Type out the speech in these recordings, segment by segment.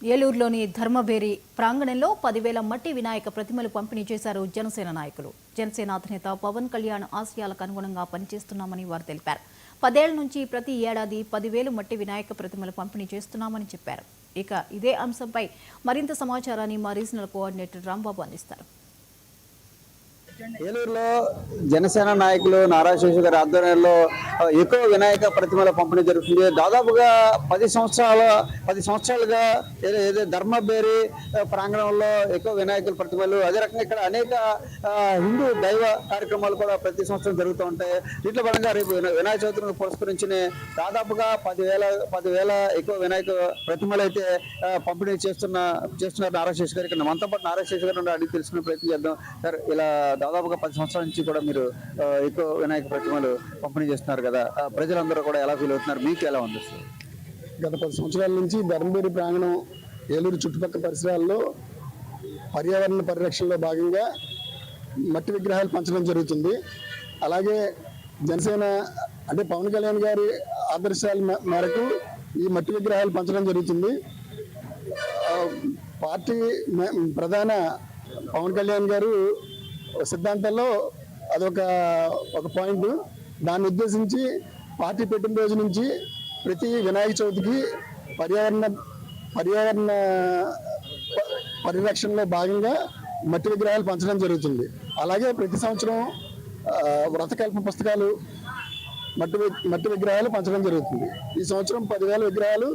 ఏలూరులోని ధర్మబేరి ప్రాంగణంలో 10,000 మట్టి వినాయక ప్రతిమలు పంపిణీ చేశారు జనసేన నాయకులు. జనసేన అధినేత పవన్ కళ్యాణ్ ఆశయాలకు అనుగుణంగా పనిచేస్తున్నామని వారు తెలిపారు. 10 ఏళ్ల నుంచి ప్రతి ఏడాది 10,000 మట్టి వినాయక ప్రతిమలు పంపిణీ చేస్తున్నామని చెప్పారు. ఇక ఇదే అంశంపై మరింత సమాచారాన్ని మా రీజనల్ కోఆర్డినేటర్ రాంబాబు అందిస్తారు. ఏలూరులో జనసేన నాయకులు నారా శేషు గారి ఆధ్వర్యంలో ఎక్కువ వినాయక ప్రతిమల పంపిణీ జరుగుతుంది. దాదాపుగా 10 సంవత్సరాలుగా ఏదో ధర్మబేరి ప్రాంగణంలో ఎక్కువ వినాయకుల ప్రతిమలు, అదే రకంగా ఇక్కడ అనేక హిందూ దైవ కార్యక్రమాలు కూడా ప్రతి సంవత్సరం జరుగుతూ ఉంటాయి. దీంట్లో భాగంగా రేపు వినాయక చవితిని పురస్కరించి దాదాపుగా 10,000 ఎక్కువ వినాయక ప్రతిమలు అయితే పంపిణీ చేస్తున్నారు నారా శేషు గారు. ఇక్కడ మనతో పాటు నారా శేషు గారు అడిగి తెలుసుకునే ప్రయత్నం చేద్దాం. సార్, ఇలా దాదాపుగా 10 సంవత్సరాల నుంచి కూడా మీరు ఎక్కువ వినాయక ప్రతిమలు పంపిణీ చేస్తున్నారు కదా, ప్రజలందరూ కూడా ఎలా ఫీల్ అవుతున్నారు, మీకు ఎలా ఉంది? గత 10 సంవత్సరాల నుంచి ధర్మబేరి ప్రాంగణం ఏలూరు చుట్టుపక్కల పరిసరాల్లో పర్యావరణ పరిరక్షణలో భాగంగా మట్టి విగ్రహాలు పంచడం జరుగుతుంది. అలాగే జనసేన అంటే పవన్ కళ్యాణ్ గారి ఆదర్శాల మేరకు ఈ మట్టి విగ్రహాలు పంచడం జరుగుతుంది. పార్టీ ప్రధాన పవన్ కళ్యాణ్ గారు సిద్ధాంతాల్లో అదొక పాయింట్. దాన్ని ఉద్దేశించి పార్టీ పెట్టిన రోజు నుంచి ప్రతి వినాయక చవితికి పర్యావరణ పరిరక్షణలో భాగంగా మట్టి విగ్రహాలు పంచడం జరుగుతుంది. అలాగే ప్రతి సంవత్సరం వ్రతకల్ప పుస్తకాలు మట్టి విగ్రహాలు పంచడం జరుగుతుంది. ఈ సంవత్సరం 10,000 విగ్రహాలు,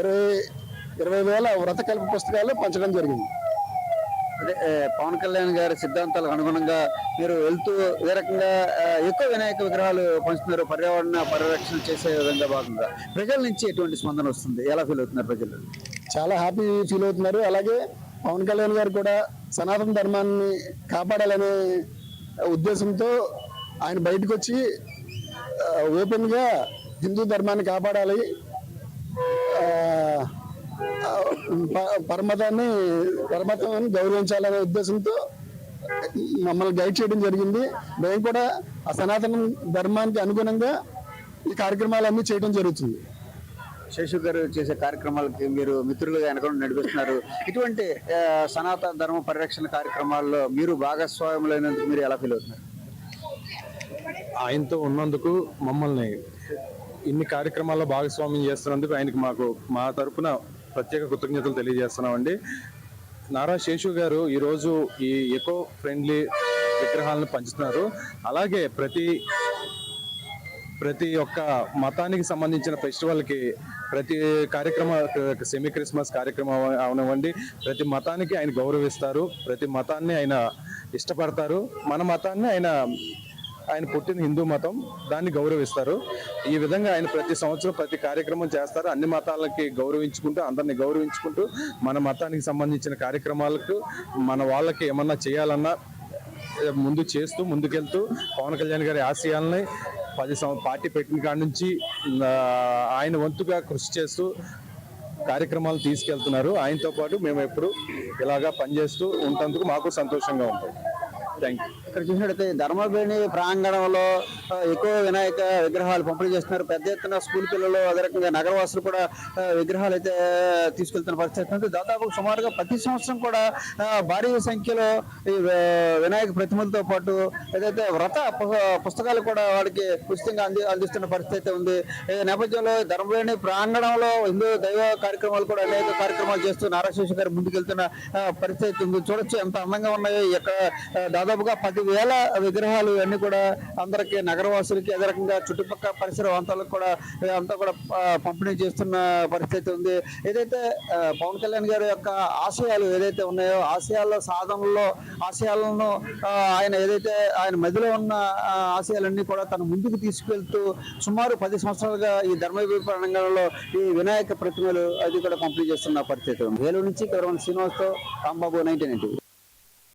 20,000 వ్రతకల్ప పుస్తకాలు పంచడం జరిగింది. అదే పవన్ కళ్యాణ్ గారి సిద్ధాంతాలకు అనుగుణంగా మీరు వెళ్తూ ఏ రకంగా ఎక్కువ వినాయక విగ్రహాలు పంచుతున్నారు, పర్యావరణ పరిరక్షణ చేసే విధంగా భాగంగా ప్రజల నుంచి ఎటువంటి స్పందన వస్తుంది, ఎలా ఫీల్ అవుతున్నారు ప్రజలు? చాలా హ్యాపీ ఫీల్ అవుతున్నారు. అలాగే పవన్ కళ్యాణ్ గారు కూడా సనాతన ధర్మాన్ని కాపాడాలనే ఉద్దేశంతో ఆయన బయటకు వచ్చి ఓపెన్గా హిందూ ధర్మాన్ని కాపాడాలి, పరమతాన్ని గౌరవించాలనే ఉద్దేశంతో మమ్మల్ని గైడ్ చేయడం జరిగింది. మేము కూడా ఆ సనాతన ధర్మానికి అనుగుణంగా ఈ కార్యక్రమాలన్నీ చేయడం జరుగుతుంది. శేషు గారు చేసే కార్యక్రమాలకి మీరు మిత్రులుగా అనుకుని నడిపిస్తున్నారు. ఇటువంటి సనాతన ధర్మ పరిరక్షణ కార్యక్రమాల్లో మీరు భాగస్వాములైనందుకు మీరు ఎలా ఫీల్ అవుతున్నారు? ఆయనతో ఉన్నందుకు, మమ్మల్ని ఇన్ని కార్యక్రమాల్లో భాగస్వామ్యం చేస్తున్నందుకు ఆయనకి మా తరఫున ప్రత్యేక కృతజ్ఞతలు తెలియజేస్తున్నామండి. నారా శేషు గారు ఈరోజు ఈ ఎకో ఫ్రెండ్లీ విగ్రహాలను పంచుతున్నారు. అలాగే ప్రతి ఒక్క మతానికి సంబంధించిన ఫెస్టివల్కి, ప్రతి సెమీ క్రిస్మస్ కార్యక్రమం అవనివ్వండి, ప్రతి మతానికి ఆయన గౌరవిస్తారు, ప్రతి మతాన్ని ఆయన ఇష్టపడతారు. మన మతాన్ని ఆయన పుట్టిన హిందూ మతం, దాన్ని గౌరవిస్తారు. ఈ విధంగా ఆయన ప్రతి సంవత్సరం ప్రతి కార్యక్రమం చేస్తారు. అన్ని మతాలకి గౌరవించుకుంటూ, అందరినీ గౌరవించుకుంటూ, మన మతానికి సంబంధించిన కార్యక్రమాలకు మన వాళ్ళకి ఏమన్నా చేయాలన్నా ముందుకెళ్తూ పవన్ కళ్యాణ్ గారి ఆశయాలని పార్టీ పెట్టిన కాడి నుంచి ఆయన వంతుగా కృషి చేస్తూ కార్యక్రమాలు తీసుకెళ్తున్నారు. ఆయనతో పాటు మేము ఎప్పుడు ఇలాగా పనిచేస్తూ ఉంటందుకు మాకు సంతోషంగా ఉంటుంది. ఇక్కడ చూసినట్టయితే ధర్మబేరి ప్రాంగణంలో ఎక్కువ వినాయక విగ్రహాలు పంపిణీ చేస్తున్నారు. పెద్ద ఎత్తున స్కూల్ పిల్లలు, అదే రకంగా నగరవాసులు కూడా విగ్రహాలు అయితే తీసుకెళ్తున్న పరిస్థితి. దాదాపు సుమారుగా ప్రతి సంవత్సరం కూడా భారీ సంఖ్యలో ఈ వినాయక ప్రతిమలతో పాటు ఏదైతే వ్రత పుస్తకాలు కూడా వాడికి ఉచితంగా అందిస్తున్న పరిస్థితి ఉంది. ఈ నేపథ్యంలో ధర్మబేరి ప్రాంగణంలో హిందూ దైవ కార్యక్రమాలు కూడా అనేక కార్యక్రమాలు చేస్తూ నారా శేషు గారు ముందుకెళ్తున్న పరిస్థితి ఉంది. చూడొచ్చు ఎంత అందంగా ఉన్నాయి. ఇక్కడ దాదాపుగా 10,000 విగ్రహాలు అన్ని కూడా అందరికి, నగరవాసులకి, అదే రకంగా చుట్టుపక్కల పరిసర ప్రాంతాలకు కూడా అంతా కూడా పంపిణీ చేస్తున్న పరిస్థితి ఉంది. ఏదైతే పవన్ కళ్యాణ్ గారి యొక్క ఆశయాలు ఏదైతే ఉన్నాయో, ఆశయాలను ఆయన మధ్యలో ఉన్న ఆశయాలన్నీ కూడా తన ముందుకు తీసుకెళ్తూ సుమారు 10 సంవత్సరాలుగా ఈ ధర్మబేరి ప్రాంగణంలో ఈ వినాయక ప్రతిమలు అది కూడా పంపిణీ చేస్తున్న పరిస్థితి ఉంది. ఏలూరు నుంచి శ్రీనివాస్తో రాంబాబు, 1990.